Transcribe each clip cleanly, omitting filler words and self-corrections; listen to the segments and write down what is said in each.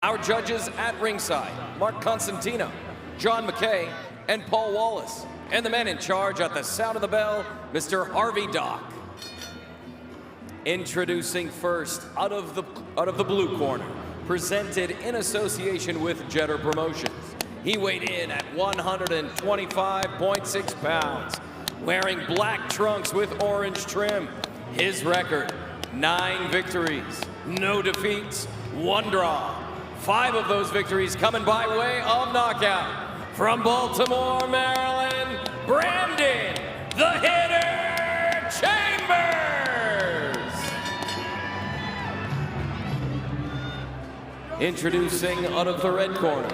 Our judges at ringside, Mark Constantino, John McKay, and Paul Wallace. And the man in charge at the sound of the bell, Mr. Harvey Dock. Introducing first, out of the blue corner, presented in association with Jetter Promotions. He weighed in at 125.6 pounds, wearing black trunks with orange trim. His record, 9 victories, no defeats, 1 draw. 5 of those victories coming by way of knockout. From Baltimore, Maryland, Brandon, the Hitter Chambers. Introducing out of the red corner.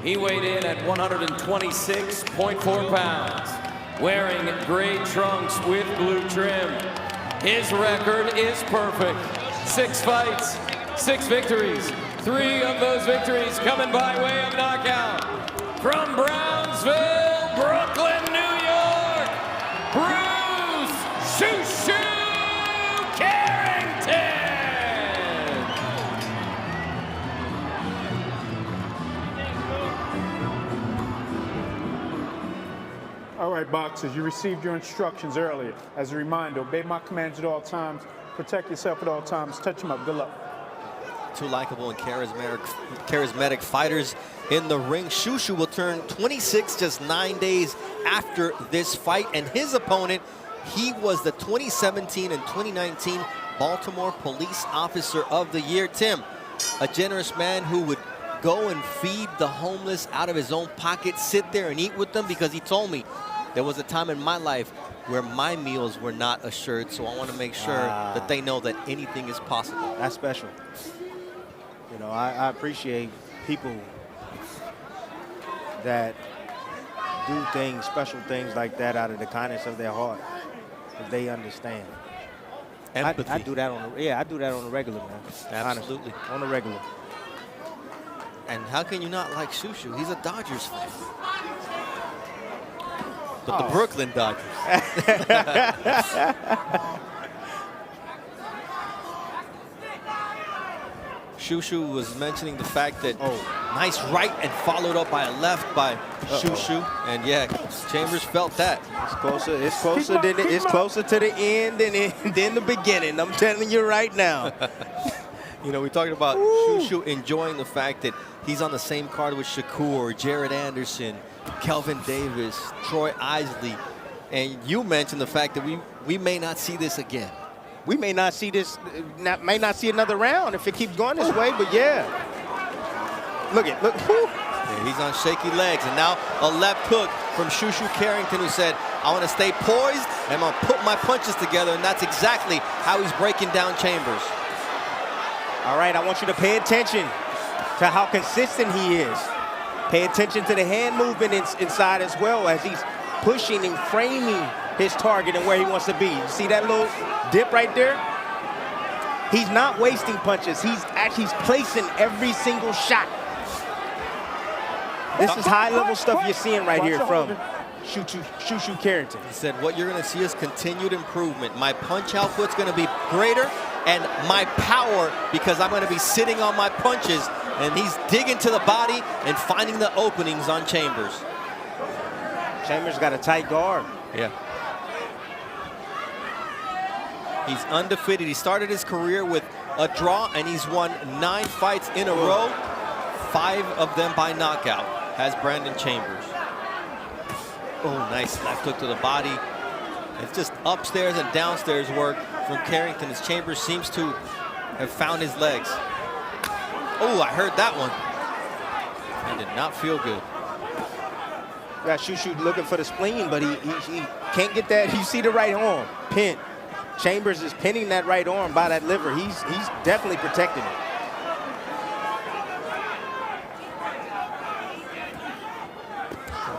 He weighed in at 126.4 pounds, wearing gray trunks with blue trim. His record is perfect. 6 fights, 6 victories. 3 of those victories coming by way of knockout. From Brownsville, Brooklyn, New York, Bruce Shoo-Shoo Carrington. All right, boxers, you received your instructions earlier. As a reminder, obey my commands at all times, protect yourself at all times, touch them up, good luck. 2 likable and charismatic fighters in the ring. Shoo-Shoo will turn 26 just 9 days after this fight, and his opponent, he was the 2017 and 2019 Baltimore Police Officer of the Year. Tim, a generous man who would go and feed the homeless out of his own pocket, sit there and eat with them, because he told me there was a time in my life where my meals were not assured, so I want to make sure that they know that anything is possible. That's special. You know, I appreciate people that do things, special things like that out of the kindness of their heart, because they understand. Empathy. I do that on the, I do that on the regular, man. Absolutely. Honestly, on the regular. And how can you not like Shoo-Shoo? He's a Dodgers fan. But the Brooklyn Dodgers. Shoo-Shoo was mentioning the fact that nice right and followed up by a left by Shoo-Shoo, and yeah, Chambers felt that. It's closer to the end than the beginning. I'm telling you right now. You know, we talked about Shoo-Shoo enjoying the fact that he's on the same card with Shakur, Jared Anderson, Kelvin Davis, Troy Isley, and you mentioned the fact that we may not see this again. We may not see this, may not see another round if it keeps going this way, but yeah. Look. Yeah, he's on shaky legs, and now a left hook from Shoo-Shoo Carrington, who said, I want to stay poised, and I'm going to put my punches together, and that's exactly how he's breaking down Chambers. All right, I want you to pay attention to how consistent he is. Pay attention to the hand movement inside as well, as he's pushing and framing his target and where he wants to be. You see that little dip right there? He's not wasting punches. He's placing every single shot. This is high-level stuff you're seeing right here from Shoo-Shoo Carrington. He said, what you're going to see is continued improvement. My punch output's going to be greater, and my power, because I'm going to be sitting on my punches, and he's digging to the body and finding the openings on Chambers. Chambers got a tight guard. Yeah. He's undefeated. He started his career with a draw, and he's won 9 fights in a row, 5 of them by knockout, has Brandon Chambers. Oh, nice left hook to the body. It's just upstairs and downstairs work from Carrington, as Chambers seems to have found his legs. Oh, I heard that one. That did not feel good. Got Shoo-Shoo looking for the spleen, but he can't get that. You see the right arm, pin. Chambers is pinning that right arm by that liver. He's definitely protecting it.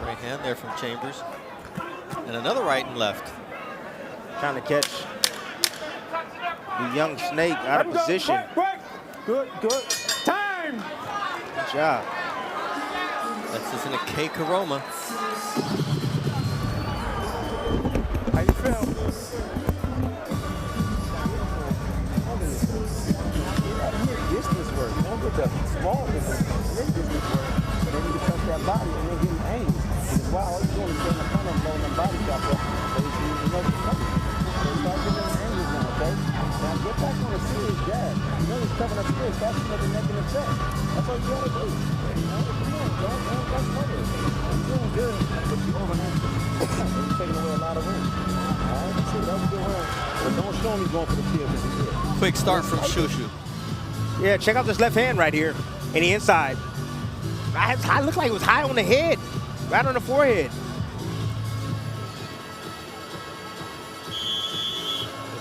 Right hand there from Chambers. And another right and left. Trying to catch the young snake out of position. Good. Time! Good job. That's just in a cake aroma. How you feel? Distance work. don't get the small business, big business where they need to touch that body and then getting angry. Because wow, all you're doing is getting in front of them, blowing them body shot up, so you know it's coming. So you start getting angry now, okay? Now get back on a serious jab. You know he's covering up here, that's another neck in the chest. That's all you gotta do. You know, come on, don't that's money. You're doing good, but you're overacting. You're taking away a lot of room. All right, see, that was a good round. But don't show him he's going for the kill because he did. Quick start from Shushu. Yeah, check out this left hand right here in the inside. It looked like it was high on the head, right on the forehead.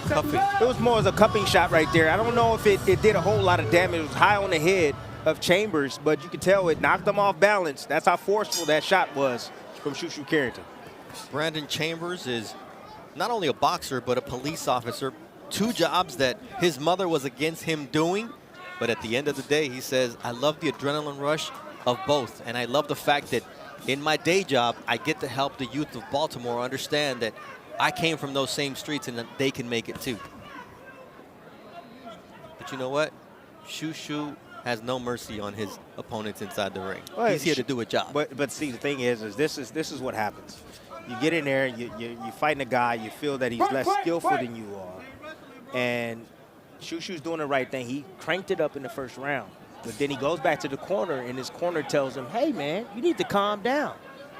Cuffing. It was more as a cupping shot right there. I don't know if it did a whole lot of damage. It was high on the head of Chambers, but you can tell it knocked him off balance. That's how forceful that shot was from Shushu Carrington. Brandon Chambers is not only a boxer, but a police officer. 2 jobs that his mother was against him doing. But at the end of the day, he says, I love the adrenaline rush of both. And I love the fact that in my day job, I get to help the youth of Baltimore understand that I came from those same streets and that they can make it too. But you know what? Shushu has no mercy on his opponents inside the ring. Well, he's here to do a job. But see, the thing is this is what happens. You get in there, you're fighting a guy, you feel that he's less skillful than you are. And Shushu's doing the right thing. He cranked it up in the first round. But then he goes back to the corner, and his corner tells him, hey, man, you need to calm down.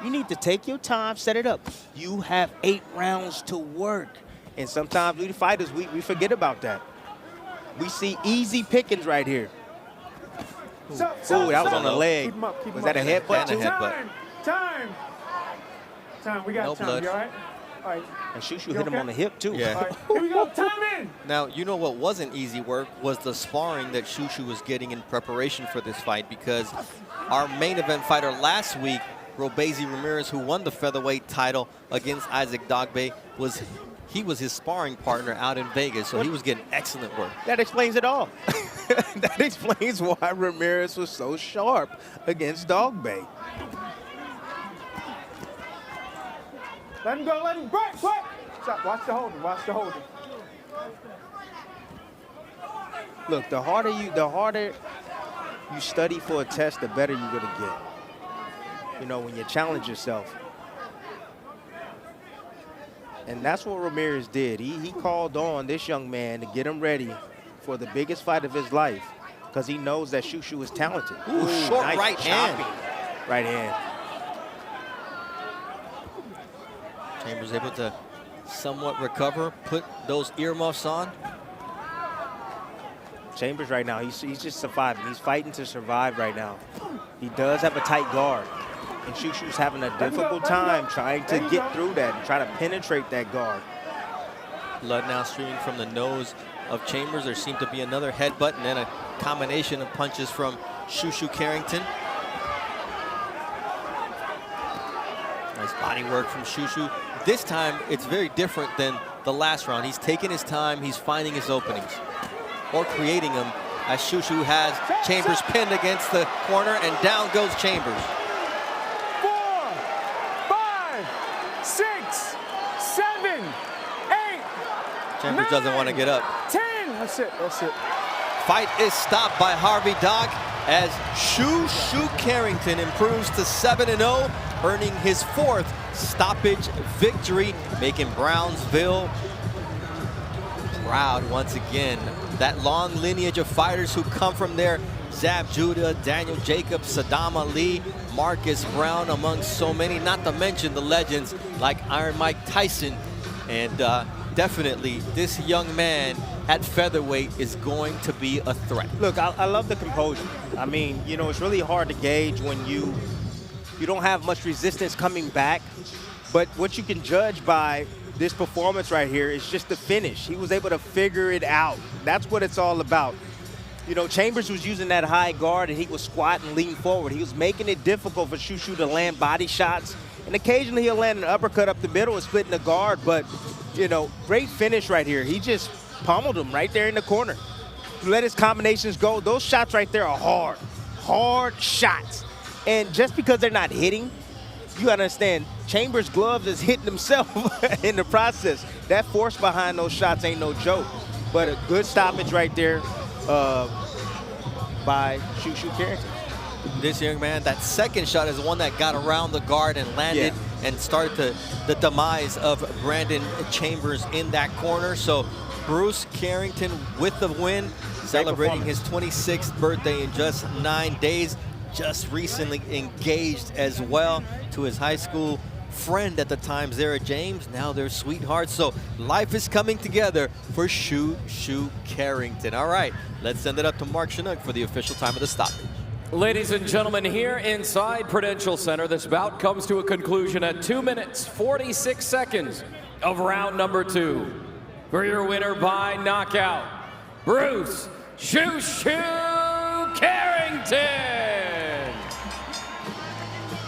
You need to take your time, set it up. You have 8 rounds to work. And sometimes we fighters, we forget about that. We see easy pickings right here. Ooh, that was on the leg. Was that a headbutt? And a headbutt. Time. We got No time. blood. You all right? All right. And Shushu hit him on the hip, too. Yeah. All right. Here we go. Time in. Now, you know what wasn't easy work was the sparring that Shushu was getting in preparation for this fight, because our main event fighter last week, Robeisy Ramirez, who won the featherweight title against Isaac Dogbe, was his sparring partner out in Vegas, so he was getting excellent work. That explains it all. That explains why Ramirez was so sharp against Dogbe. Let him go. Let him break. Quick. Stop. Watch the holding. Watch the holding. Look, the harder you study for a test, the better you're gonna get. You know, when you challenge yourself. And that's what Ramirez did. He called on this young man to get him ready for the biggest fight of his life, because he knows that Shushu is talented. Ooh, short nice right hand. Right hand. Chambers able to somewhat recover, put those earmuffs on. Chambers right now, he's just surviving. He's fighting to survive right now. He does have a tight guard. And Shushu's having a difficult time trying to get through that and try to penetrate that guard. Blood now streaming from the nose of Chambers. There seemed to be another headbutt and then a combination of punches from Shushu Carrington. Nice body work from Shushu. This time, it's very different than the last round. He's taking his time. He's finding his openings or creating them, as Shushu has Chambers pinned against the corner, and down goes Chambers. 4, 5, 6, 7, 8. Chambers doesn't want to get up. 10. That's it. That's it. Fight is stopped by Harvey Dock as Shushu Carrington improves to 7-0, earning his 4th stoppage victory, making Brownsville proud once again. That long lineage of fighters who come from there: Zab Judah, Daniel Jacobs, Saddam Ali, Marcus Brown, among so many, not to mention the legends like Iron Mike Tyson. And definitely this young man at featherweight is going to be a threat. Look, I love the composure. I mean, you know, it's really hard to gauge when you don't have much resistance coming back. But what you can judge by this performance right here is just the finish. He was able to figure it out. That's what it's all about. You know, Chambers was using that high guard, and he was squatting, leaning forward. He was making it difficult for Shushu to land body shots. And occasionally he'll land an uppercut up the middle and splitting the guard. But, you know, great finish right here. He just pummeled him right there in the corner. Let his combinations go. Those shots right there are hard shots. And just because they're not hitting, you gotta understand, Chambers' gloves is hitting himself in the process. That force behind those shots ain't no joke. But a good stoppage right there. by Shoo Shoo Carrington. This young man, that second shot is one that got around the guard and landed and started the demise of Brandon Chambers in that corner. So Bruce Carrington with the win, celebrating his 26th birthday in just 9 days. Just recently engaged as well to his high school friend at the time, Zara James. Now they're sweethearts. So life is coming together for Shoo Shoo Carrington. All right, let's send it up to Mark Chinook for the official time of the stoppage. Ladies and gentlemen, here inside Prudential Center, this bout comes to a conclusion at 2 minutes, 46 seconds of round number 2. For your winner by knockout, Bruce Shoo Shoo Carrington.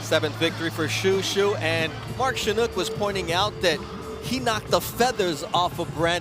7th victory for Shoo Shoo, and Mark Chinook was pointing out that he knocked the feathers off of Brandon